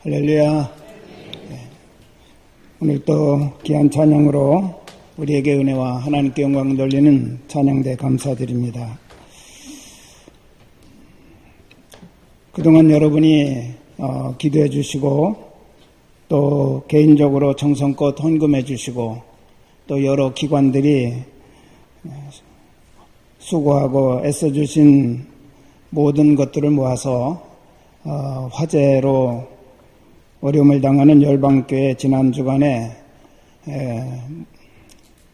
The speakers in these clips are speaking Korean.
할렐루야. 오늘 또 귀한 찬양으로 우리에게 은혜와 하나님께 영광 돌리는 찬양대 감사드립니다. 그동안 여러분이 기도해 주시고 또 개인적으로 정성껏 헌금해 주시고 또 여러 기관들이 수고하고 애써주신 모든 것들을 모아서 화재로 어려움을 당하는 열방교회 지난 주간에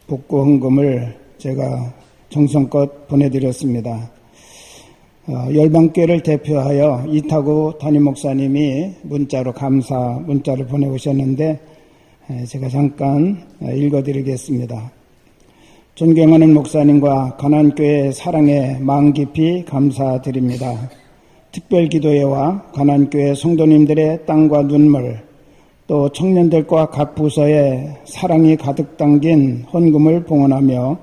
복구 헌금을 제가 정성껏 보내드렸습니다. 열방교회를 대표하여 이타구 담임 목사님이 문자로 감사 문자를 보내오셨는데 제가 잠깐 읽어드리겠습니다. 존경하는 목사님과 가난교회 사랑에 마음 깊이 감사드립니다. 특별기도회와 가난교회 성도님들의 땀과 눈물, 또 청년들과 각 부서에 사랑이 가득 담긴 헌금을 봉헌하며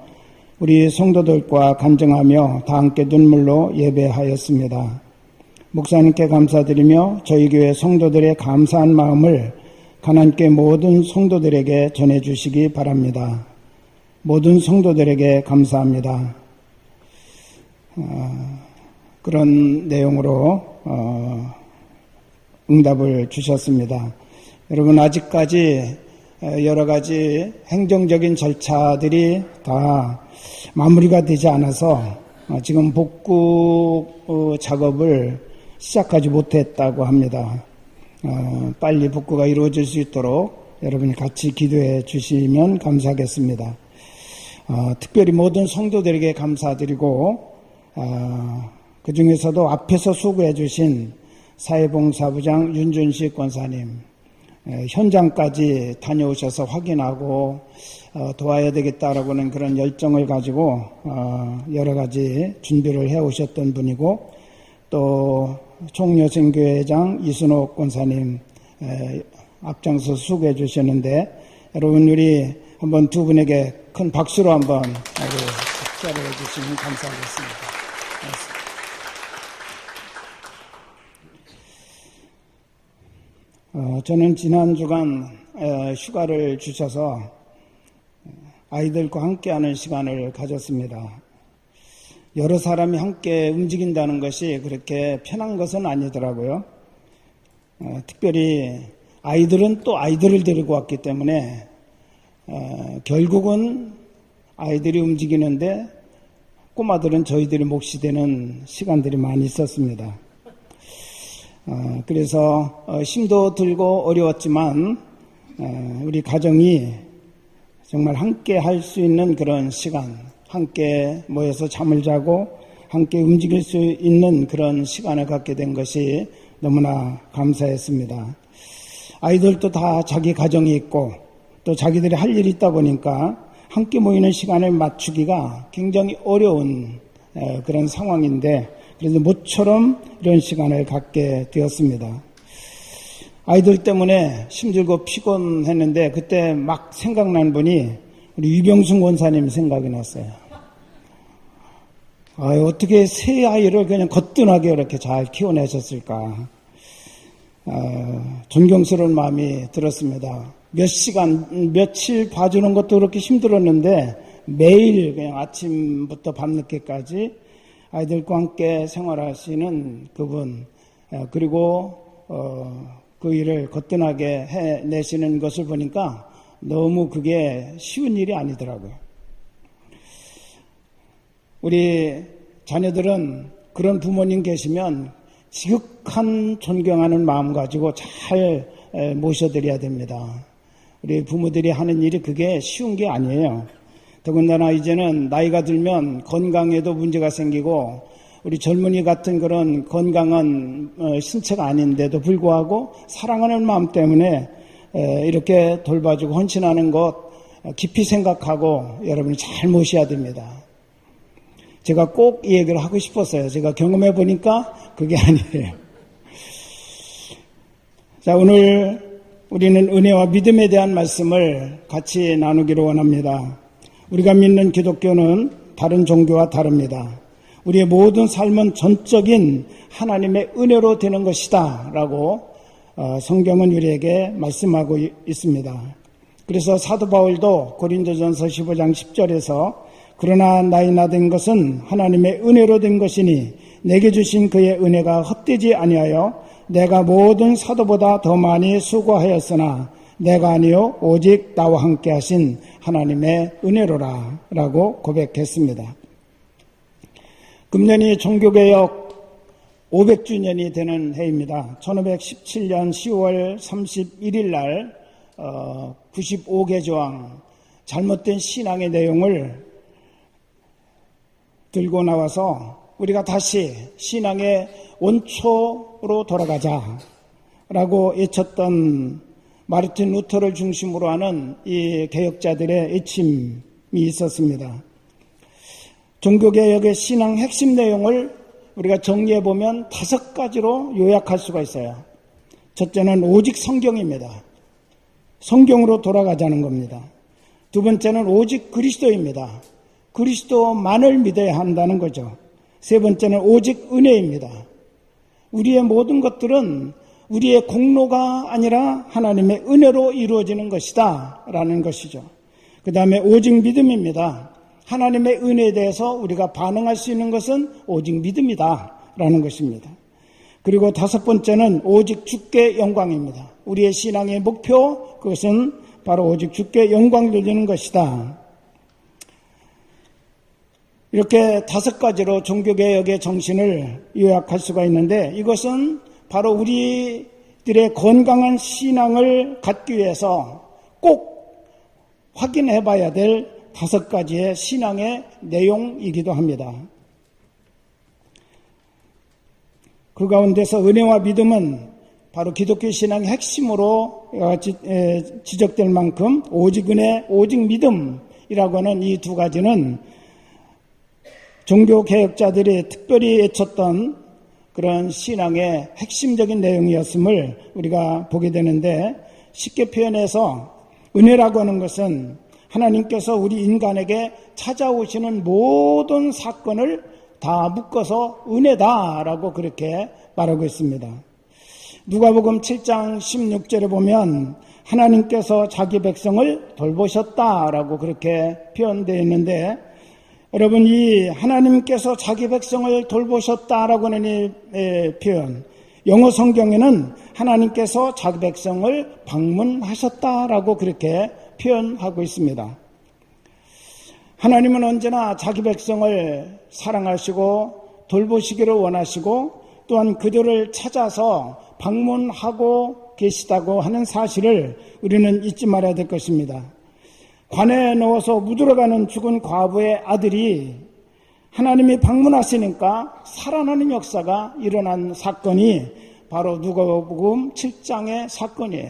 우리 성도들과 간증하며 다 함께 눈물로 예배하였습니다. 목사님께 감사드리며 저희 교회 성도들의 감사한 마음을 가난교회 모든 성도들에게 전해주시기 바랍니다. 모든 성도들에게 감사합니다. 그런 내용으로 응답을 주셨습니다. 여러분, 아직까지 여러 가지 행정적인 절차들이 다 마무리가 되지 않아서 지금 복구 작업을 시작하지 못했다고 합니다. 빨리 복구가 이루어질 수 있도록 여러분이 같이 기도해 주시면 감사하겠습니다. 특별히 모든 성도들에게 감사드리고 그 중에서도 앞에서 수고해 주신 사회봉사부장 윤준식 권사님, 현장까지 다녀오셔서 확인하고 도와야 되겠다라고는 그런 열정을 가지고 여러 가지 준비를 해오셨던 분이고, 또 총여생교회장 이순옥 권사님 앞장서 수고해 주셨는데, 여러분 우리 한번 두 분에게 큰 박수로 한번 축하를 해주시면 감사하겠습니다. 저는 지난 주간 휴가를 주셔서 아이들과 함께하는 시간을 가졌습니다. 여러 사람이 함께 움직인다는 것이 그렇게 편한 것은 아니더라고요. 특별히 아이들은 또 아이들을 데리고 왔기 때문에 결국은 아이들이 움직이는데 꼬마들은 저희들이 몫이 되는 시간들이 많이 있었습니다. 그래서 힘도 들고 어려웠지만 우리 가정이 정말 함께 할 수 있는 그런 시간, 함께 모여서 잠을 자고 함께 움직일 수 있는 그런 시간을 갖게 된 것이 너무나 감사했습니다. 아이들도 다 자기 가정이 있고 또 자기들이 할 일이 있다 보니까 함께 모이는 시간을 맞추기가 굉장히 어려운 그런 상황인데, 그래서 모처럼 이런 시간을 갖게 되었습니다. 아이들 때문에 힘들고 피곤했는데 그때 막 생각난 분이 우리 유병순 권사님 생각이 났어요. 어떻게 세 아이를 그냥 거뜬하게 이렇게 잘 키워내셨을까. 존경스러운 마음이 들었습니다. 몇 시간, 며칠 봐주는 것도 그렇게 힘들었는데 매일 그냥 아침부터 밤늦게까지 아이들과 함께 생활하시는 그분, 그리고 그 일을 거뜬하게 해내시는 것을 보니까 너무 그게 쉬운 일이 아니더라고요. 우리 자녀들은 그런 부모님 계시면 지극한 존경하는 마음 가지고 잘 모셔드려야 됩니다. 우리 부모들이 하는 일이 그게 쉬운 게 아니에요. 더군다나 이제는 나이가 들면 건강에도 문제가 생기고 우리 젊은이 같은 그런 건강한 신체가 아닌데도 불구하고 사랑하는 마음 때문에 이렇게 돌봐주고 헌신하는 것 깊이 생각하고 여러분이 잘 모셔야 됩니다. 제가 꼭 이 얘기를 하고 싶었어요. 제가 경험해 보니까 그게 아니에요. 자, 오늘 우리는 은혜와 믿음에 대한 말씀을 같이 나누기를 원합니다. 우리가 믿는 기독교는 다른 종교와 다릅니다. 우리의 모든 삶은 전적인 하나님의 은혜로 되는 것이다 라고 성경은 우리에게 말씀하고 있습니다. 그래서 사도 바울도 고린도전서 15장 10절에서 그러나 나이 나된 것은 하나님의 은혜로 된 것이니 내게 주신 그의 은혜가 헛되지 아니하여 내가 모든 사도보다 더 많이 수고하였으나 내가 아니요 오직 나와 함께 하신 하나님의 은혜로라 라고 고백했습니다. 금년이 종교개혁 500주년이 되는 해입니다. 1517년 10월 31일 날 95개 조항 잘못된 신앙의 내용을 들고 나와서 우리가 다시 신앙의 원초로 돌아가자라고 외쳤던 마르틴 루터를 중심으로 하는 이 개혁자들의 외침이 있었습니다. 종교개혁의 신앙 핵심 내용을 우리가 정리해보면 5가지로 요약할 수가 있어요. 첫째는 오직 성경입니다. 성경으로 돌아가자는 겁니다. 두 번째는 오직 그리스도입니다. 그리스도만을 믿어야 한다는 거죠. 세 번째는 오직 은혜입니다. 우리의 모든 것들은 우리의 공로가 아니라 하나님의 은혜로 이루어지는 것이다 라는 것이죠. 그 다음에 오직 믿음입니다. 하나님의 은혜에 대해서 우리가 반응할 수 있는 것은 오직 믿음이다 라는 것입니다. 그리고 5번째는 오직 주께 영광입니다. 우리의 신앙의 목표, 그것은 바로 오직 주께 영광 돌리는 것이다. 이렇게 5가지로 종교개혁의 정신을 요약할 수가 있는데, 이것은 바로 우리들의 건강한 신앙을 갖기 위해서 꼭 확인해 봐야 될 5가지의 신앙의 내용이기도 합니다. 그 가운데서 은혜와 믿음은 바로 기독교 신앙의 핵심으로 지적될 만큼 오직 은혜, 오직 믿음이라고 하는 이 2가지는 종교개혁자들이 특별히 외쳤던 그런 신앙의 핵심적인 내용이었음을 우리가 보게 되는데, 쉽게 표현해서 은혜라고 하는 것은 하나님께서 우리 인간에게 찾아오시는 모든 사건을 다 묶어서 은혜다라고 그렇게 말하고 있습니다. 누가복음 7장 16절에 보면 하나님께서 자기 백성을 돌보셨다라고 그렇게 표현되어 있는데, 여러분, 이 하나님께서 자기 백성을 돌보셨다라고 하는 이 표현, 영어 성경에는 하나님께서 자기 백성을 방문하셨다라고 그렇게 표현하고 있습니다. 하나님은 언제나 자기 백성을 사랑하시고 돌보시기를 원하시고, 또한 그들을 찾아서 방문하고 계시다고 하는 사실을 우리는 잊지 말아야 될 것입니다. 관에 넣어서 묻으러가는 죽은 과부의 아들이 하나님이 방문하시니까 살아나는 역사가 일어난 사건이 바로 누가복음 7장의 사건이에요.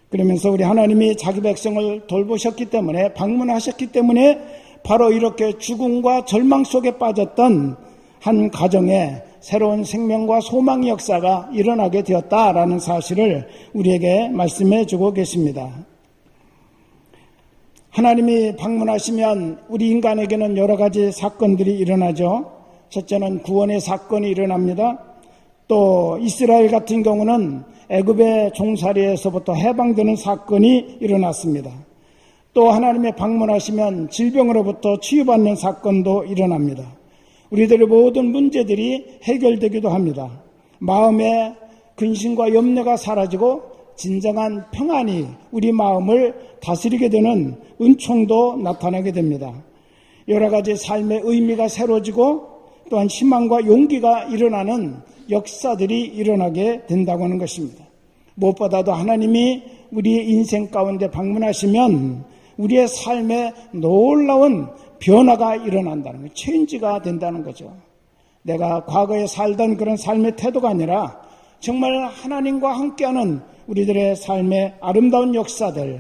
그러면서 우리 하나님이 자기 백성을 돌보셨기 때문에, 방문하셨기 때문에 바로 이렇게 죽음과 절망 속에 빠졌던 한 가정에 새로운 생명과 소망의 역사가 일어나게 되었다라는 사실을 우리에게 말씀해 주고 계십니다. 하나님이 방문하시면 우리 인간에게는 여러 가지 사건들이 일어나죠. 첫째는 구원의 사건이 일어납니다. 또 이스라엘 같은 경우는 애굽의 종살이에서부터 해방되는 사건이 일어났습니다. 또 하나님의 방문하시면 질병으로부터 치유받는 사건도 일어납니다. 우리들의 모든 문제들이 해결되기도 합니다. 마음의 근심과 염려가 사라지고 진정한 평안이 우리 마음을 다스리게 되는 은총도 나타나게 됩니다. 여러 가지 삶의 의미가 새로워지고 또한 희망과 용기가 일어나는 역사들이 일어나게 된다고 하는 것입니다. 무엇보다도 하나님이 우리의 인생 가운데 방문하시면 우리의 삶에 놀라운 변화가 일어난다는 거예요. 체인지가 된다는 거죠. 내가 과거에 살던 그런 삶의 태도가 아니라 정말 하나님과 함께하는 우리들의 삶의 아름다운 역사들,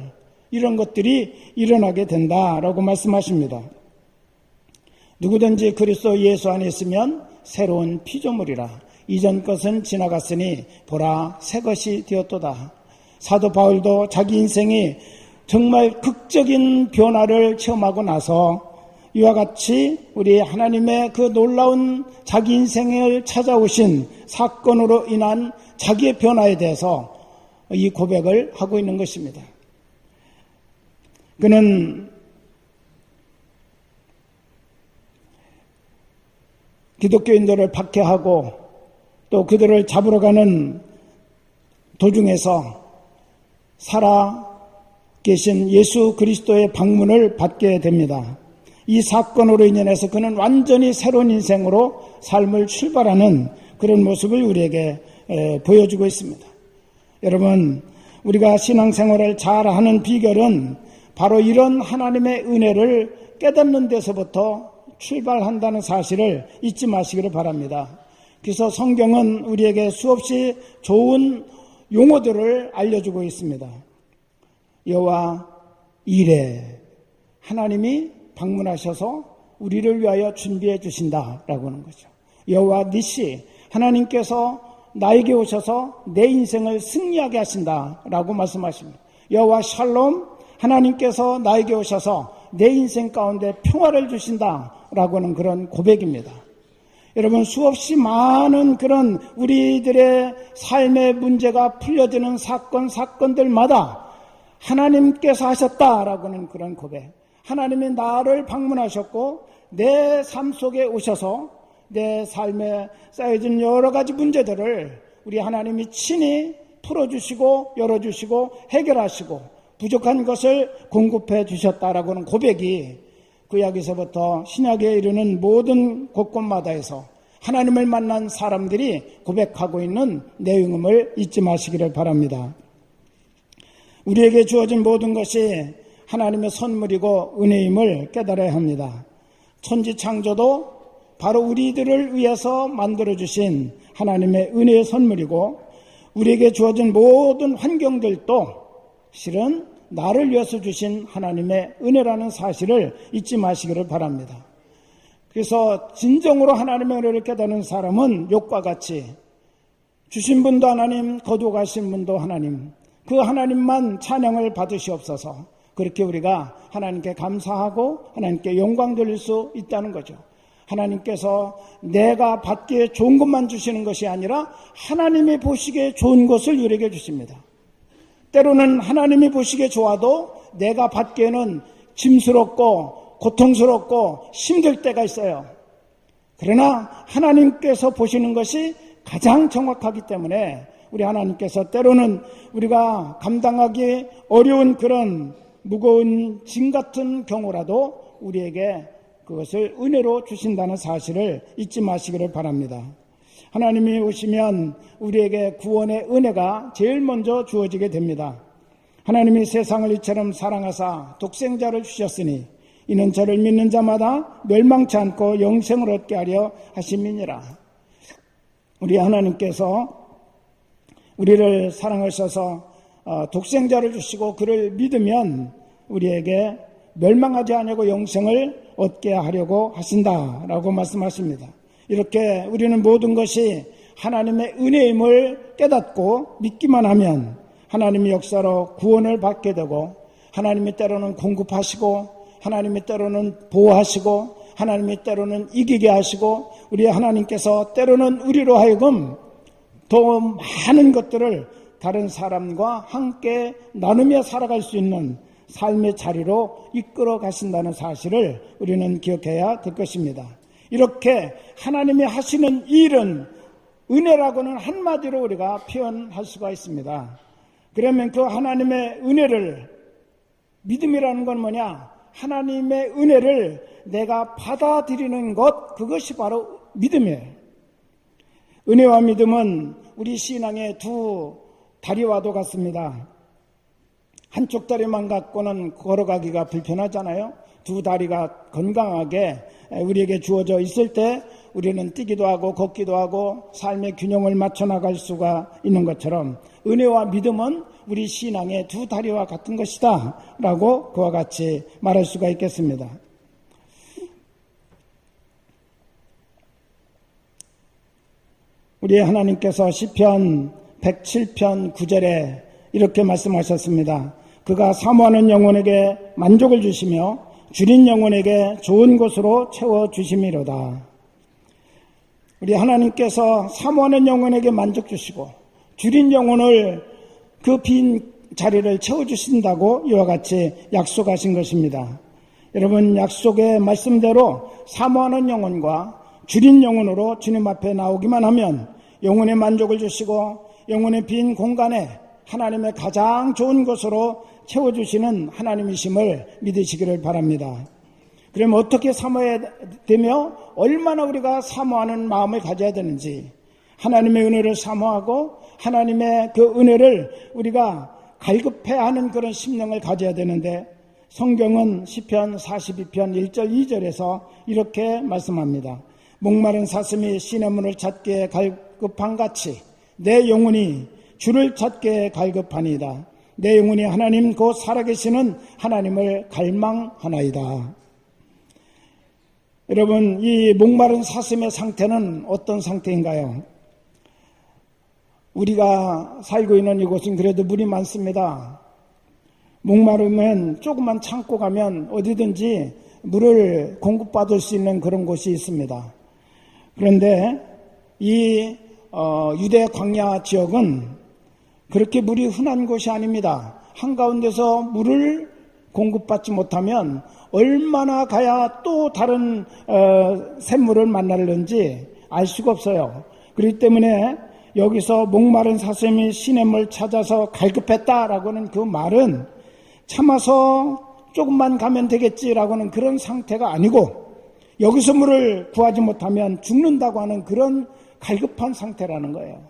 이런 것들이 일어나게 된다라고 말씀하십니다. 누구든지 그리스도 예수 안에 있으면 새로운 피조물이라. 이전 것은 지나갔으니 보라 새 것이 되었도다. 사도 바울도 자기 인생이 정말 극적인 변화를 체험하고 나서 이와 같이 우리 하나님의 그 놀라운 자기 인생을 찾아오신 사건으로 인한 자기의 변화에 대해서 이 고백을 하고 있는 것입니다. 그는 기독교인들을 박해하고 또 그들을 잡으러 가는 도중에서 살아 계신 예수 그리스도의 방문을 받게 됩니다. 이 사건으로 인해서 그는 완전히 새로운 인생으로 삶을 출발하는 그런 모습을 우리에게 보여주고 있습니다. 여러분, 우리가 신앙생활을 잘하는 비결은 바로 이런 하나님의 은혜를 깨닫는 데서부터 출발한다는 사실을 잊지 마시기를 바랍니다. 그래서 성경은 우리에게 수없이 좋은 용어들을 알려주고 있습니다. 여호와 이레, 하나님이 방문하셔서 우리를 위하여 준비해 주신다라고 하는 거죠. 여호와 니시, 하나님께서 나에게 오셔서 내 인생을 승리하게 하신다라고 말씀하십니다. 여호와 샬롬, 하나님께서 나에게 오셔서 내 인생 가운데 평화를 주신다라고 하는 그런 고백입니다. 여러분, 수없이 많은 그런 우리들의 삶의 문제가 풀려지는 사건들마다 하나님께서 하셨다라고 하는 그런 고백. 하나님이 나를 방문하셨고 내 삶 속에 오셔서 내 삶에 쌓여진 여러 가지 문제들을 우리 하나님이 친히 풀어주시고 열어주시고 해결하시고 부족한 것을 공급해 주셨다라고 하는 고백이 구약에서부터 신약에 이르는 모든 곳곳마다에서 하나님을 만난 사람들이 고백하고 있는 내용임을 잊지 마시기를 바랍니다. 우리에게 주어진 모든 것이 하나님의 선물이고 은혜임을 깨달아야 합니다. 천지창조도 바로 우리들을 위해서 만들어주신 하나님의 은혜의 선물이고 우리에게 주어진 모든 환경들도 실은 나를 위해서 주신 하나님의 은혜라는 사실을 잊지 마시기를 바랍니다. 그래서 진정으로 하나님의 은혜를 깨닫는 사람은 욥과 같이 주신 분도 하나님, 거두어 가신 분도 하나님, 그 하나님만 찬양을 받으시옵소서. 그렇게 우리가 하나님께 감사하고 하나님께 영광 돌릴 수 있다는 거죠. 하나님께서 내가 받기에 좋은 것만 주시는 것이 아니라 하나님이 보시기에 좋은 것을 우리에게 주십니다. 때로는 하나님이 보시기에 좋아도 내가 받기에는 짐스럽고 고통스럽고 힘들 때가 있어요. 그러나 하나님께서 보시는 것이 가장 정확하기 때문에 우리 하나님께서 때로는 우리가 감당하기 어려운 그런 무거운 짐 같은 경우라도 우리에게 그것을 은혜로 주신다는 사실을 잊지 마시기를 바랍니다. 하나님이 오시면 우리에게 구원의 은혜가 제일 먼저 주어지게 됩니다. 하나님이 세상을 이처럼 사랑하사 독생자를 주셨으니 이는 저를 믿는 자마다 멸망치 않고 영생을 얻게 하려 하심이니라. 우리 하나님께서 우리를 사랑하셔서 독생자를 주시고 그를 믿으면 우리에게 멸망하지 않고 영생을 얻게 하려고 하신다라고 말씀하십니다. 이렇게 우리는 모든 것이 하나님의 은혜임을 깨닫고 믿기만 하면 하나님의 역사로 구원을 받게 되고 하나님이 때로는 공급하시고 하나님이 때로는 보호하시고 하나님이 때로는 이기게 하시고 우리 하나님께서 때로는 우리로 하여금 더 많은 것들을 다른 사람과 함께 나누며 살아갈 수 있는 삶의 자리로 이끌어 가신다는 사실을 우리는 기억해야 될 것입니다. 이렇게 하나님이 하시는 일은 은혜라고는 한마디로 우리가 표현할 수가 있습니다. 그러면 그 하나님의 은혜를, 믿음이라는 건 뭐냐? 하나님의 은혜를 내가 받아들이는 것, 그것이 바로 믿음이에요. 은혜와 믿음은 우리 신앙의 두 다리와도 같습니다. 한쪽 다리만 갖고는 걸어가기가 불편하잖아요. 두 다리가 건강하게 우리에게 주어져 있을 때 우리는 뛰기도 하고 걷기도 하고 삶의 균형을 맞춰 나갈 수가 있는 것처럼 은혜와 믿음은 우리 신앙의 두 다리와 같은 것이다 라고 그와 같이 말할 수가 있겠습니다. 우리 하나님께서 시편 107편 9절에 이렇게 말씀하셨습니다. 그가 사모하는 영혼에게 만족을 주시며 줄인 영혼에게 좋은 곳으로 채워주심이로다. 우리 하나님께서 사모하는 영혼에게 만족 주시고 줄인 영혼을 그 빈 자리를 채워주신다고 이와 같이 약속하신 것입니다. 여러분, 약속의 말씀대로 사모하는 영혼과 줄인 영혼으로 주님 앞에 나오기만 하면 영혼의 만족을 주시고 영혼의 빈 공간에 하나님의 가장 좋은 것으로 채워주시는 하나님이심을 믿으시기를 바랍니다. 그럼 어떻게 사모해야 되며 얼마나 우리가 사모하는 마음을 가져야 되는지, 하나님의 은혜를 사모하고 하나님의 그 은혜를 우리가 갈급해하는 그런 심령을 가져야 되는데, 성경은 시편 42편 1절 2절에서 이렇게 말씀합니다. 목마른 사슴이 시냇물을 찾기에 갈급한 같이 내 영혼이 주를 찾기에 갈급하니이다. 내 영혼이 하나님 곧 살아계시는 하나님을 갈망하나이다. 여러분, 이 목마른 사슴의 상태는 어떤 상태인가요? 우리가 살고 있는 이곳은 그래도 물이 많습니다. 목마르면 조금만 참고 가면 어디든지 물을 공급받을 수 있는 그런 곳이 있습니다. 그런데 이 유대 광야 지역은 그렇게 물이 흔한 곳이 아닙니다. 한가운데서 물을 공급받지 못하면 얼마나 가야 또 다른 샘물을 만날는지 알 수가 없어요. 그렇기 때문에 여기서 목마른 사슴이 시냇물 찾아서 갈급했다라고는 그 말은 참아서 조금만 가면 되겠지라고는 그런 상태가 아니고, 여기서 물을 구하지 못하면 죽는다고 하는 그런 갈급한 상태라는 거예요.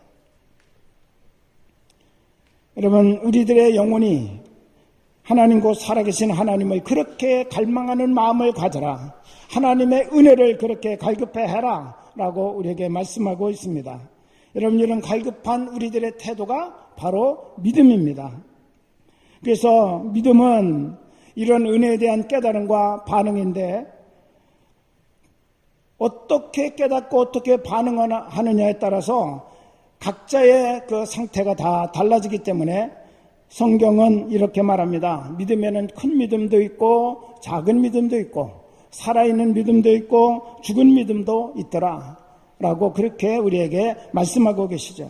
여러분, 우리들의 영혼이 하나님 곧 살아계신 하나님을 그렇게 갈망하는 마음을 가져라, 하나님의 은혜를 그렇게 갈급해해라 라고 우리에게 말씀하고 있습니다. 여러분, 이런 갈급한 우리들의 태도가 바로 믿음입니다. 그래서 믿음은 이런 은혜에 대한 깨달음과 반응인데, 어떻게 깨닫고 어떻게 반응하느냐에 따라서 각자의 그 상태가 다 달라지기 때문에 성경은 이렇게 말합니다. 믿음에는 큰 믿음도 있고 작은 믿음도 있고 살아있는 믿음도 있고 죽은 믿음도 있더라 라고 그렇게 우리에게 말씀하고 계시죠.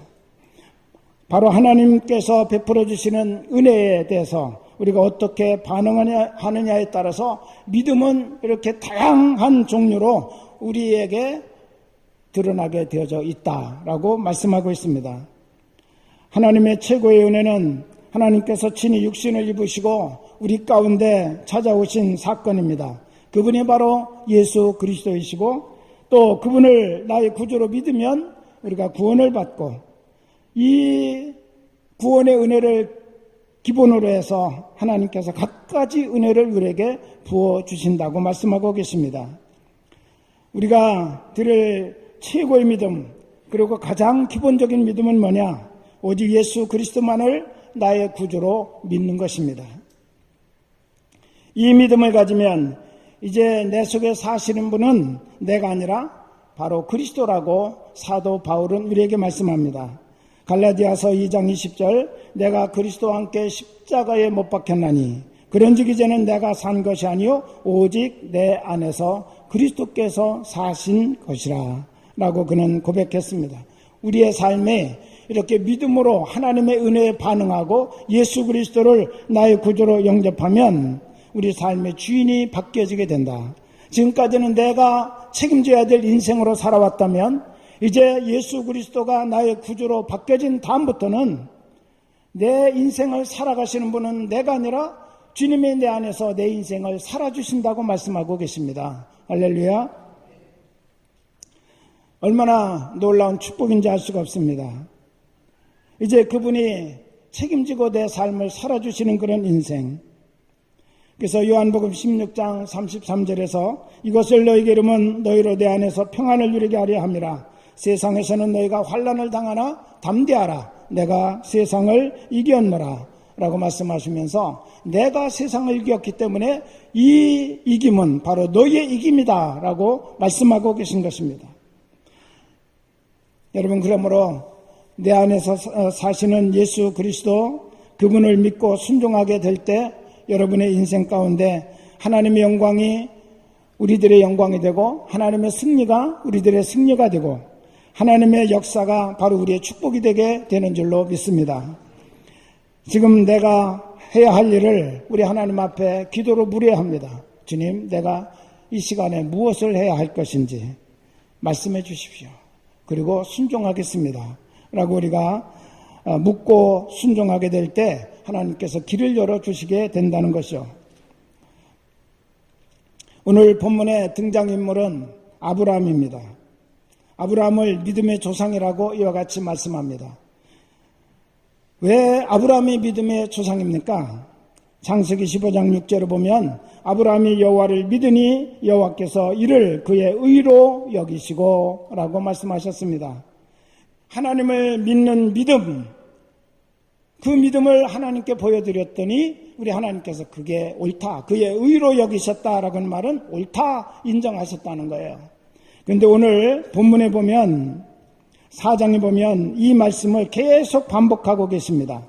바로 하나님께서 베풀어 주시는 은혜에 대해서 우리가 어떻게 반응하느냐에 따라서 믿음은 이렇게 다양한 종류로 우리에게 드러나게 되어져 있다라고 말씀하고 있습니다. 하나님의 최고의 은혜는 하나님께서 친히 육신을 입으시고 우리 가운데 찾아오신 사건입니다. 그분이 바로 예수 그리스도이시고, 또 그분을 나의 구주로 믿으면 우리가 구원을 받고, 이 구원의 은혜를 기본으로 해서 하나님께서 갖가지 은혜를 우리에게 부어주신다고 말씀하고 계십니다. 우리가 드릴 최고의 믿음, 그리고 가장 기본적인 믿음은 뭐냐? 오직 예수 그리스도만을 나의 구주로 믿는 것입니다. 이 믿음을 가지면 이제 내 속에 사시는 분은 내가 아니라 바로 그리스도라고 사도 바울은 우리에게 말씀합니다. 갈라디아서 2장 20절, 내가 그리스도와 함께 십자가에 못 박혔나니 그런즉 이제는 내가 산 것이 아니요 오직 내 안에서 그리스도께서 사신 것이라 라고 그는 고백했습니다. 우리의 삶에 이렇게 믿음으로 하나님의 은혜에 반응하고 예수 그리스도를 나의 구주로 영접하면 우리 삶의 주인이 바뀌어지게 된다. 지금까지는 내가 책임져야 될 인생으로 살아왔다면 이제 예수 그리스도가 나의 구주로 바뀌어진 다음부터는 내 인생을 살아가시는 분은 내가 아니라 주님이 내 안에서 내 인생을 살아주신다고 말씀하고 계십니다. 할렐루야. 얼마나 놀라운 축복인지 알 수가 없습니다. 이제 그분이 책임지고 내 삶을 살아주시는 그런 인생. 그래서 요한복음 16장 33절에서 이것을 너희에게 이르면 너희로 내 안에서 평안을 누리게 하려 함이라. 세상에서는 너희가 환난을 당하나 담대하라. 내가 세상을 이겼노라 라고 말씀하시면서 내가 세상을 이겼기 때문에 이 이김은 바로 너희의 이김이다 라고 말씀하고 계신 것입니다. 여러분, 그러므로 내 안에서 사시는 예수 그리스도, 그분을 믿고 순종하게 될 때 여러분의 인생 가운데 하나님의 영광이 우리들의 영광이 되고 하나님의 승리가 우리들의 승리가 되고 하나님의 역사가 바로 우리의 축복이 되게 되는 줄로 믿습니다. 지금 내가 해야 할 일을 우리 하나님 앞에 기도로 물어야 합니다. 주님, 내가 이 시간에 무엇을 해야 할 것인지 말씀해 주십시오. 그리고 순종하겠습니다 라고 우리가 묻고 순종하게 될 때 하나님께서 길을 열어주시게 된다는 것이요. 오늘 본문의 등장인물은 아브라함입니다. 아브라함을 믿음의 조상이라고 이와 같이 말씀합니다. 왜 아브라함이 믿음의 조상입니까? 창세기 15장 6절을 보면 아브라함이 여호와를 믿으니 여호와께서 이를 그의 의로 여기시고 라고 말씀하셨습니다. 하나님을 믿는 믿음, 그 믿음을 하나님께 보여드렸더니 우리 하나님께서 그게 옳다, 그의 의로 여기셨다라고 하는 말은 옳다 인정하셨다는 거예요. 그런데 오늘 본문에 보면 4장에 보면 이 말씀을 계속 반복하고 계십니다.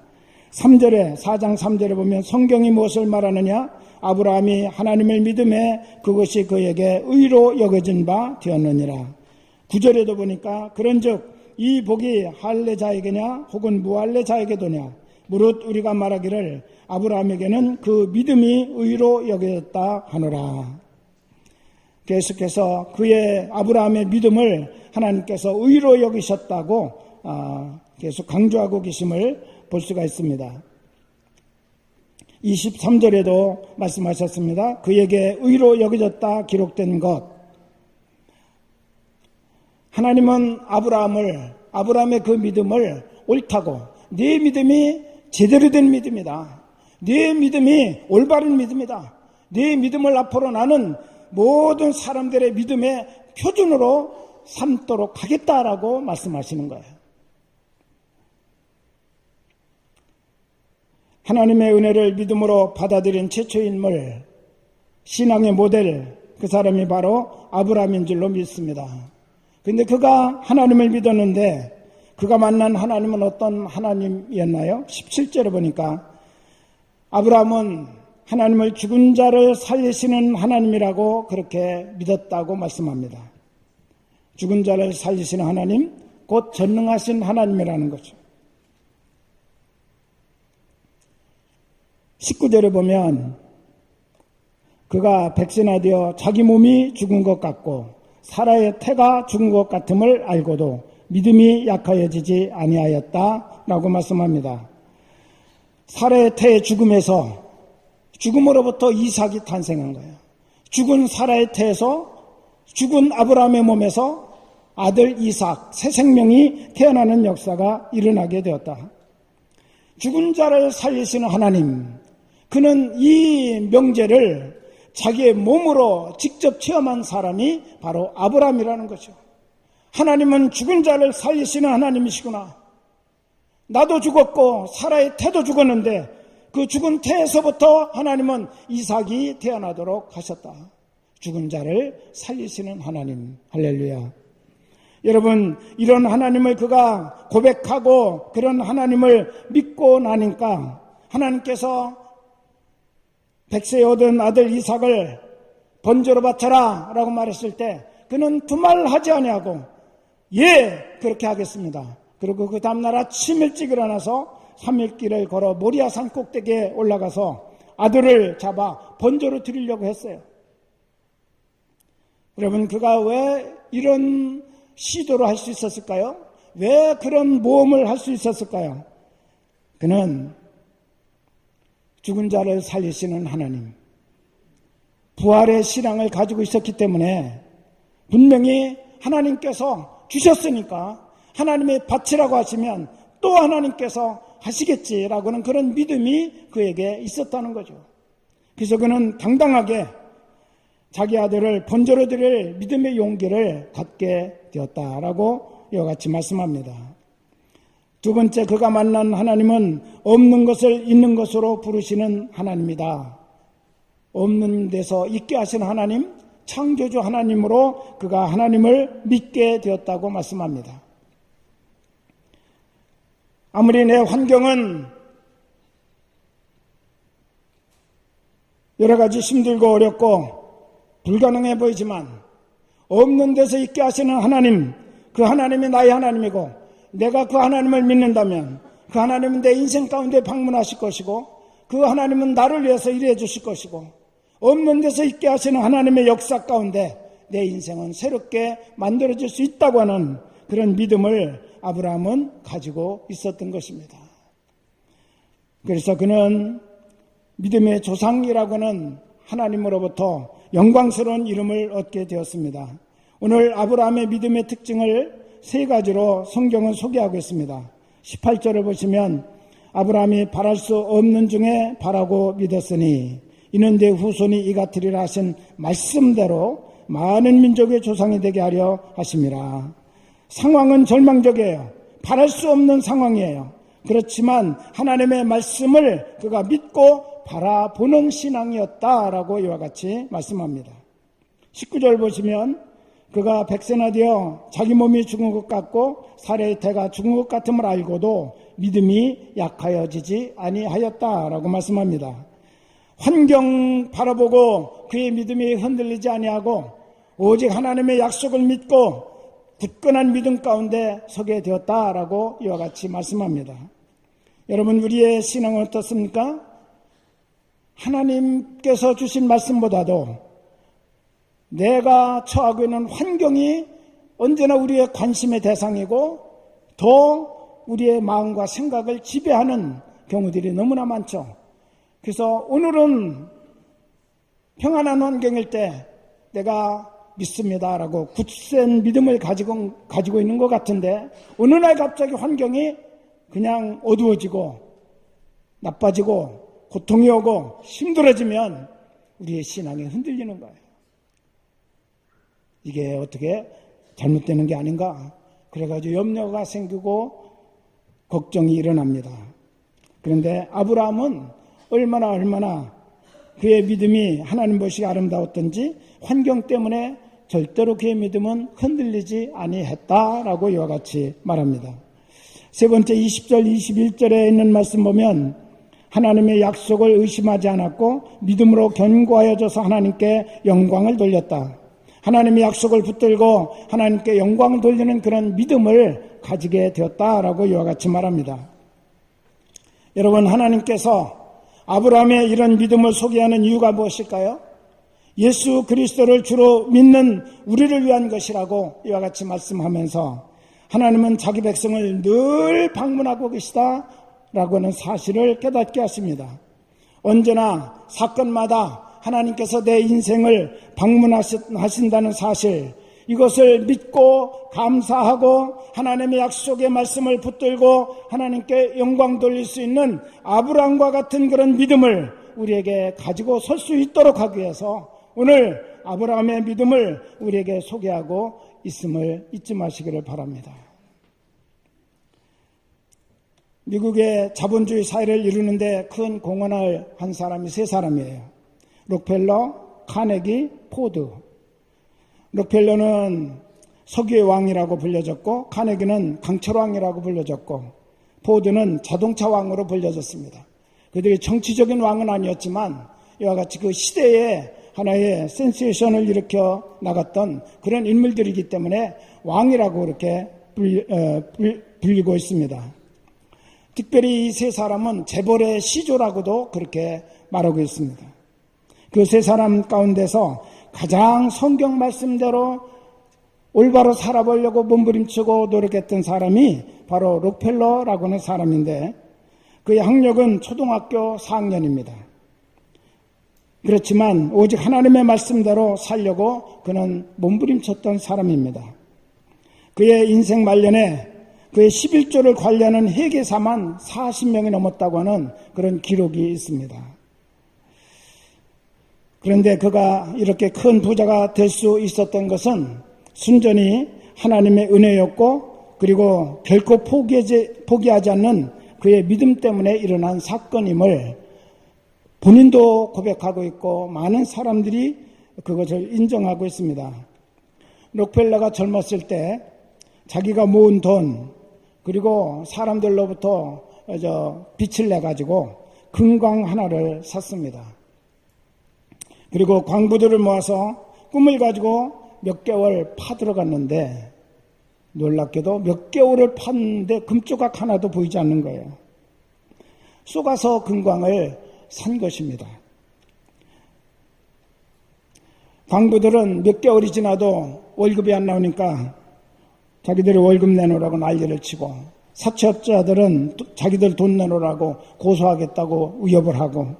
3절에 4장 3절에 보면 성경이 무엇을 말하느냐? 아브라함이 하나님을 믿음에 그것이 그에게 의로 여겨진 바 되었느니라. 9절에도 보니까 그런즉 이 복이 할례자에게냐 혹은 무할례자에게도냐 무릇 우리가 말하기를 아브라함에게는 그 믿음이 의로 여겨졌다 하노라. 계속해서 그의 아브라함의 믿음을 하나님께서 의로 여기셨다고 계속 강조하고 계심을 볼 수가 있습니다. 23절에도 말씀하셨습니다. 그에게 의로 여겨졌다 기록된 것. 하나님은 아브라함의 그 믿음을 옳다고, 네 믿음이 제대로 된 믿음이다, 네 믿음이 올바른 믿음이다, 네 믿음을 앞으로 나는 모든 사람들의 믿음의 표준으로 삼도록 하겠다라고 말씀하시는 거예요. 하나님의 은혜를 믿음으로 받아들인 최초의 인물, 신앙의 모델, 그 사람이 바로 아브라함인 줄로 믿습니다. 그런데 그가 하나님을 믿었는데 그가 만난 하나님은 어떤 하나님이었나요? 17절에 보니까 아브라함은 하나님을 죽은 자를 살리시는 하나님이라고 그렇게 믿었다고 말씀합니다. 죽은 자를 살리시는 하나님, 곧 전능하신 하나님이라는 거죠. 19절에 보면 그가 백신하되어 자기 몸이 죽은 것 같고 사라의 태가 죽은 것 같음을 알고도 믿음이 약하여지지 아니하였다라고 말씀합니다. 사라의 태의 죽음에서, 죽음으로부터 이삭이 탄생한 거예요. 죽은 사라의 태에서, 죽은 아브라함의 몸에서 아들 이삭, 새 생명이 태어나는 역사가 일어나게 되었다. 죽은 자를 살리시는 하나님, 그는 이 명제를 자기의 몸으로 직접 체험한 사람이 바로 아브라함이라는 거죠. 하나님은 죽은 자를 살리시는 하나님이시구나. 나도 죽었고 사라의 태도 죽었는데 그 죽은 태에서부터 하나님은 이삭이 태어나도록 하셨다. 죽은 자를 살리시는 하나님. 할렐루야. 여러분, 이런 하나님을 그가 고백하고 그런 하나님을 믿고 나니까 하나님께서 백세에 얻은 아들 이삭을 번제로 바쳐라 라고 말했을 때 그는 두말하지 아니하고 예, 그렇게 하겠습니다. 그리고 그 다음날 아침 일찍 일어나서 3일길을 걸어 모리아산 꼭대기에 올라가서 아들을 잡아 번제로 드리려고 했어요. 여러분, 그가 왜 이런 시도를 할 수 있었을까요? 왜 그런 모험을 할 수 있었을까요? 그는 죽은 자를 살리시는 하나님, 부활의 신앙을 가지고 있었기 때문에 분명히 하나님께서 주셨으니까 하나님의 밭이라고 하시면 또 하나님께서 하시겠지라고는 그런 믿음이 그에게 있었다는 거죠. 그래서 그는 당당하게 자기 아들을 번제로 드릴 믿음의 용기를 갖게 되었다라고 이와 같이 말씀합니다. 두 번째, 그가 만난 하나님은 없는 것을 있는 것으로 부르시는 하나님이다. 없는 데서 있게 하시는 하나님, 창조주 하나님으로 그가 하나님을 믿게 되었다고 말씀합니다. 아무리 내 환경은 여러 가지 힘들고 어렵고 불가능해 보이지만 없는 데서 있게 하시는 하나님, 그 하나님이 나의 하나님이고 내가 그 하나님을 믿는다면 그 하나님은 내 인생 가운데 방문하실 것이고 그 하나님은 나를 위해서 일해 주실 것이고 없는 데서 있게 하시는 하나님의 역사 가운데 내 인생은 새롭게 만들어질 수 있다고 하는 그런 믿음을 아브라함은 가지고 있었던 것입니다. 그래서 그는 믿음의 조상이라고는 하나님으로부터 영광스러운 이름을 얻게 되었습니다. 오늘 아브라함의 믿음의 특징을 세 가지로 성경은 소개하고 있습니다. 18절을 보시면 아브라함이 바랄 수 없는 중에 바라고 믿었으니 이는 내 후손이 이같으리라 하신 말씀대로 많은 민족의 조상이 되게 하려 하심이라. 상황은 절망적이에요. 바랄 수 없는 상황이에요. 그렇지만 하나님의 말씀을 그가 믿고 바라보는 신앙이었다라고 이와 같이 말씀합니다. 19절 보시면 그가 백세나 되어 자기 몸이 죽은 것 같고 사례의 태가 죽은 것 같음을 알고도 믿음이 약하여지지 아니하였다라고 말씀합니다. 환경 바라보고 그의 믿음이 흔들리지 아니하고 오직 하나님의 약속을 믿고 굳건한 믿음 가운데 서게 되었다라고 이와 같이 말씀합니다. 여러분, 우리의 신앙은 어떻습니까? 하나님께서 주신 말씀보다도 내가 처하고 있는 환경이 언제나 우리의 관심의 대상이고 더 우리의 마음과 생각을 지배하는 경우들이 너무나 많죠. 그래서 오늘은 평안한 환경일 때 내가 믿습니다라고 굳센 믿음을 가지고 있는 것 같은데 어느 날 갑자기 환경이 그냥 어두워지고 나빠지고 고통이 오고 힘들어지면 우리의 신앙이 흔들리는 거예요. 이게 어떻게 잘못되는 게 아닌가? 그래가지고 염려가 생기고 걱정이 일어납니다. 그런데 아브라함은 얼마나 그의 믿음이 하나님 보시기에 아름다웠던지 환경 때문에 절대로 그의 믿음은 흔들리지 아니했다라고 이와 같이 말합니다. 세 번째 20절 21절에 있는 말씀 보면 하나님의 약속을 의심하지 않았고 믿음으로 견고하여져서 하나님께 영광을 돌렸다. 하나님의 약속을 붙들고 하나님께 영광을 돌리는 그런 믿음을 가지게 되었다라고 이와 같이 말합니다. 여러분, 하나님께서 아브라함의 이런 믿음을 소개하는 이유가 무엇일까요? 예수 그리스도를 주로 믿는 우리를 위한 것이라고 이와 같이 말씀하면서 하나님은 자기 백성을 늘 방문하고 계시다 라고 하는 사실을 깨닫게 하십니다. 언제나 사건마다 하나님께서 내 인생을 방문하신다는 사실, 이것을 믿고 감사하고 하나님의 약속의 말씀을 붙들고 하나님께 영광 돌릴 수 있는 아브라함과 같은 그런 믿음을 우리에게 가지고 설 수 있도록 하기 위해서 오늘 아브라함의 믿음을 우리에게 소개하고 있음을 잊지 마시기를 바랍니다. 미국의 자본주의 사회를 이루는데 큰 공헌을 한 사람이 세 사람이에요. 록펠러, 카네기, 포드. 록펠러는 석유의 왕이라고 불려졌고 카네기는 강철 왕이라고 불려졌고 포드는 자동차 왕으로 불려졌습니다. 그들이 정치적인 왕은 아니었지만 이와 같이 그 시대에 하나의 센세이션을 일으켜 나갔던 그런 인물들이기 때문에 왕이라고 이렇게 불리고 있습니다. 특별히 이 세 사람은 재벌의 시조라고도 그렇게 말하고 있습니다. 그 세 사람 가운데서 가장 성경 말씀대로 올바로 살아보려고 몸부림치고 노력했던 사람이 바로 록펠러라고 하는 사람인데 그의 학력은 초등학교 4학년입니다. 그렇지만 오직 하나님의 말씀대로 살려고 그는 몸부림쳤던 사람입니다. 그의 인생 말년에 그의 11조를 관리하는 회계사만 40명이 넘었다고 하는 그런 기록이 있습니다. 그런데 그가 이렇게 큰 부자가 될 수 있었던 것은 순전히 하나님의 은혜였고 그리고 결코 포기하지 않는 그의 믿음 때문에 일어난 사건임을 본인도 고백하고 있고 많은 사람들이 그것을 인정하고 있습니다. 록펠러가 젊었을 때 자기가 모은 돈 그리고 사람들로부터 빚을 내가지고 금광 하나를 샀습니다. 그리고 광부들을 모아서 꿈을 가지고 몇 개월 파들어갔는데 놀랍게도 몇 개월을 팠는데 금조각 하나도 보이지 않는 거예요. 쏘가서 금광을 산 것입니다. 광부들은 몇 개월이 지나도 월급이 안 나오니까 자기들이 월급 내놓으라고 난리를 치고, 사채업자들은 자기들 돈 내놓으라고 고소하겠다고 위협을 하고,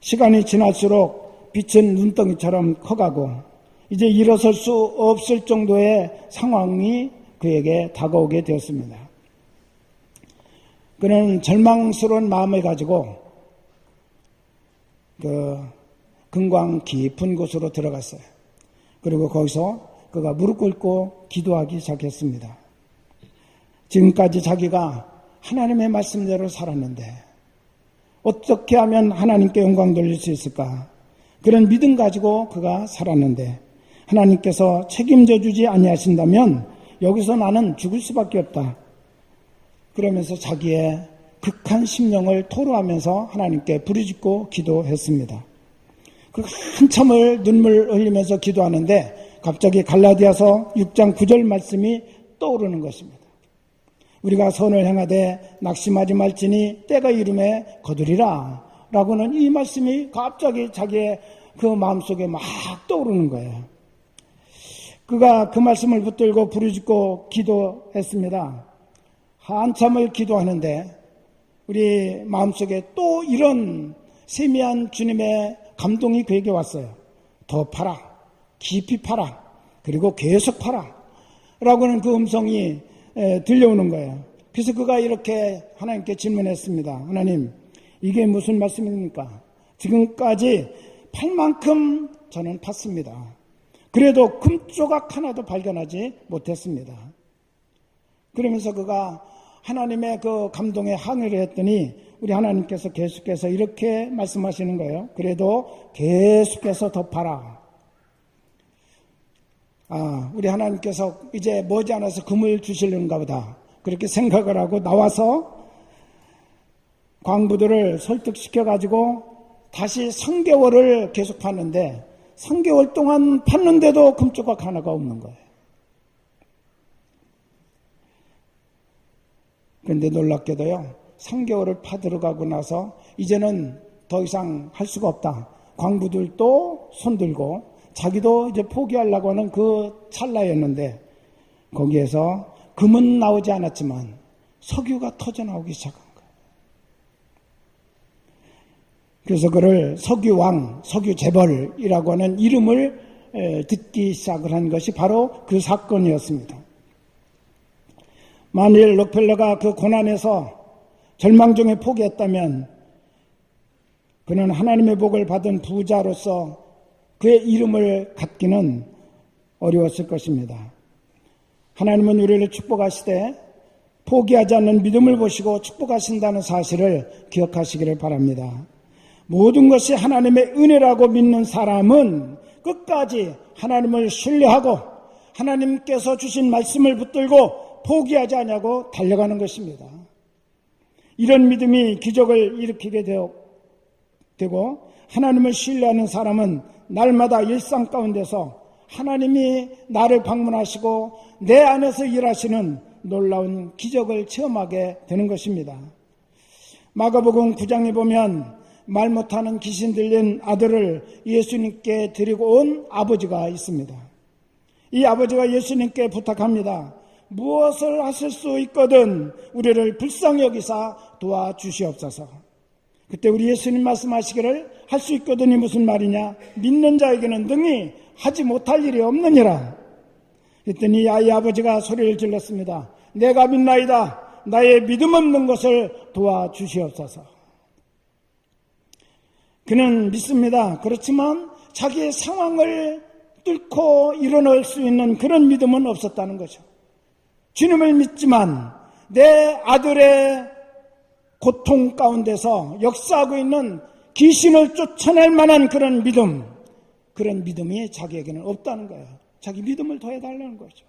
시간이 지날수록 빛은 눈덩이처럼 커가고 이제 일어설 수 없을 정도의 상황이 그에게 다가오게 되었습니다. 그는 절망스러운 마음을 가지고 그 금광 깊은 곳으로 들어갔어요. 그리고 거기서 그가 무릎 꿇고 기도하기 시작했습니다. 지금까지 자기가 하나님의 말씀대로 살았는데 어떻게 하면 하나님께 영광 돌릴 수 있을까? 그런 믿음 가지고 그가 살았는데 하나님께서 책임져 주지 아니하신다면 여기서 나는 죽을 수밖에 없다. 그러면서 자기의 극한 심령을 토로하면서 하나님께 부르짖고 기도했습니다. 그 한참을 눈물 흘리면서 기도하는데 갑자기 갈라디아서 6장 9절 말씀이 떠오르는 것입니다. 우리가 선을 행하되 낙심하지 말지니 때가 이름에 거두리라 라고는 이 말씀이 갑자기 자기의 그 마음속에 막 떠오르는 거예요. 그가 그 말씀을 붙들고 부르짖고 기도했습니다. 한참을 기도하는데 우리 마음속에 또 이런 세미한 주님의 감동이 그에게 왔어요. 더 파라, 깊이 파라, 그리고 계속 파라 라고는 그 음성이 들려오는 거예요. 그래서 그가 이렇게 하나님께 질문했습니다. 하나님, 이게 무슨 말씀입니까? 지금까지 팔 만큼 저는 팠습니다. 그래도 금조각 하나도 발견하지 못했습니다. 그러면서 그가 하나님의 그 감동에 항의를 했더니 우리 하나님께서 계속해서 이렇게 말씀하시는 거예요. 그래도 계속해서 더 파라. 우리 하나님께서 이제 머지않아서 금을 주시려는가 보다. 그렇게 생각을 하고 나와서 광부들을 설득시켜가지고 다시 3개월을 계속 팠는데 3개월 동안 팠는데도 금조각 하나가 없는 거예요. 그런데 놀랍게도요, 3개월을 파들어가고 나서 이제는 더 이상 할 수가 없다. 광부들도 손들고 자기도 이제 포기하려고 하는 그 찰나였는데 거기에서 금은 나오지 않았지만 석유가 터져 나오기 시작한 거예요. 그래서 그를 석유왕, 석유재벌이라고 하는 이름을 듣기 시작을 한 것이 바로 그 사건이었습니다. 만일 록펠러가 그 고난에서 절망 중에 포기했다면 그는 하나님의 복을 받은 부자로서 그의 이름을 갖기는 어려웠을 것입니다. 하나님은 우리를 축복하시되 포기하지 않는 믿음을 보시고 축복하신다는 사실을 기억하시기를 바랍니다. 모든 것이 하나님의 은혜라고 믿는 사람은 끝까지 하나님을 신뢰하고 하나님께서 주신 말씀을 붙들고 포기하지 않냐고 달려가는 것입니다. 이런 믿음이 기적을 일으키게 되고 하나님을 신뢰하는 사람은 날마다 일상 가운데서 하나님이 나를 방문하시고 내 안에서 일하시는 놀라운 기적을 체험하게 되는 것입니다. 마가복음 9장에 보면 말 못하는 귀신 들린 아들을 예수님께 데리고 온 아버지가 있습니다. 이 아버지가 예수님께 부탁합니다. 무엇을 하실 수 있거든 우리를 불쌍히 여기사 도와주시옵소서. 그때 우리 예수님 말씀하시기를 할 수 있거든이 무슨 말이냐? 믿는 자에게는 능히 하지 못할 일이 없느니라. 그랬더니 이 아이 아버지가 소리를 질렀습니다. 내가 믿나이다. 나의 믿음 없는 것을 도와주시옵소서. 그는 믿습니다. 그렇지만 자기의 상황을 뚫고 일어날 수 있는 그런 믿음은 없었다는 거죠. 주님을 믿지만 내 아들의 고통 가운데서 역사하고 있는 귀신을 쫓아낼 만한 그런 믿음이 자기에게는 없다는 거예요. 자기 믿음을 더해달라는 거죠.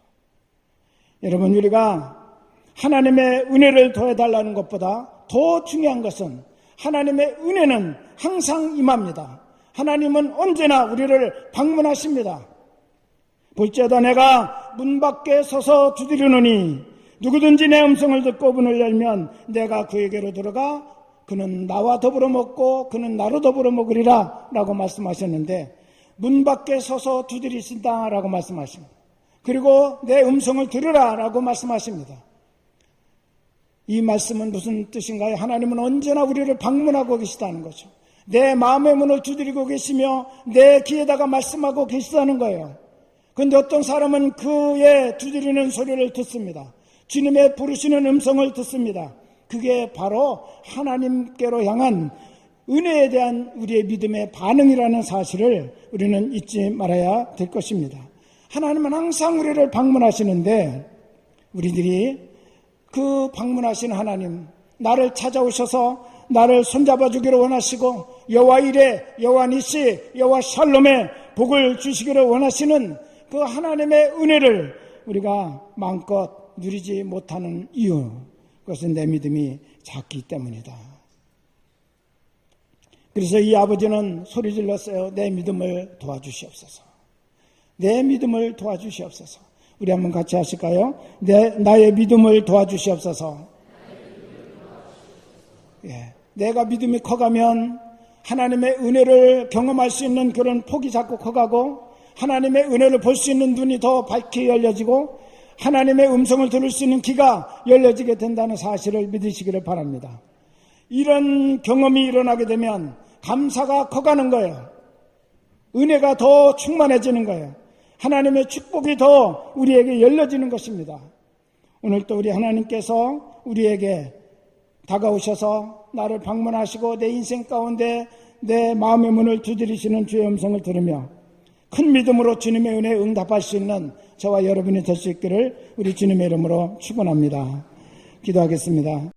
여러분, 우리가 하나님의 은혜를 더해달라는 것보다 더 중요한 것은 하나님의 은혜는 항상 임합니다. 하나님은 언제나 우리를 방문하십니다. 볼지어다 내가 문 밖에 서서 두드리노니 누구든지 내 음성을 듣고 문을 열면 내가 그에게로 들어가 그는 나와 더불어 먹고 그는 나로 더불어 먹으리라 라고 말씀하셨는데, 문 밖에 서서 두드리신다 라고 말씀하십니다. 그리고 내 음성을 들으라 라고 말씀하십니다. 이 말씀은 무슨 뜻인가요? 하나님은 언제나 우리를 방문하고 계시다는 거죠. 내 마음의 문을 두드리고 계시며 내 귀에다가 말씀하고 계시다는 거예요. 그런데 어떤 사람은 그의 두드리는 소리를 듣습니다. 주님의 부르시는 음성을 듣습니다. 그게 바로 하나님께로 향한 은혜에 대한 우리의 믿음의 반응이라는 사실을 우리는 잊지 말아야 될 것입니다. 하나님은 항상 우리를 방문하시는데, 우리들이 그 방문하신 하나님, 나를 찾아오셔서 나를 손잡아 주기를 원하시고 여호와 이레, 여호와 니시, 여호와 샬롬의 복을 주시기를 원하시는 그 하나님의 은혜를 우리가 마음껏 누리지 못하는 이유, 그것은 내 믿음이 작기 때문이다. 그래서 이 아버지는 소리 질렀어요. 내 믿음을 도와주시옵소서. 내 믿음을 도와주시옵소서. 우리 한번 같이 하실까요? 나의 믿음을 도와주시옵소서. 예, 내가 믿음이 커가면 하나님의 은혜를 경험할 수 있는 그런 폭이 자꾸 커가고, 하나님의 은혜를 볼 수 있는 눈이 더 밝게 열려지고, 하나님의 음성을 들을 수 있는 귀가 열려지게 된다는 사실을 믿으시기를 바랍니다. 이런 경험이 일어나게 되면 감사가 커가는 거예요. 은혜가 더 충만해지는 거예요. 하나님의 축복이 더 우리에게 열려지는 것입니다. 오늘 또 우리 하나님께서 우리에게 다가오셔서 나를 방문하시고 내 인생 가운데 내 마음의 문을 두드리시는 주의 음성을 들으며 큰 믿음으로 주님의 은혜에 응답할 수 있는 저와 여러분이 될 수 있기를 우리 주님의 이름으로 축원합니다. 기도하겠습니다.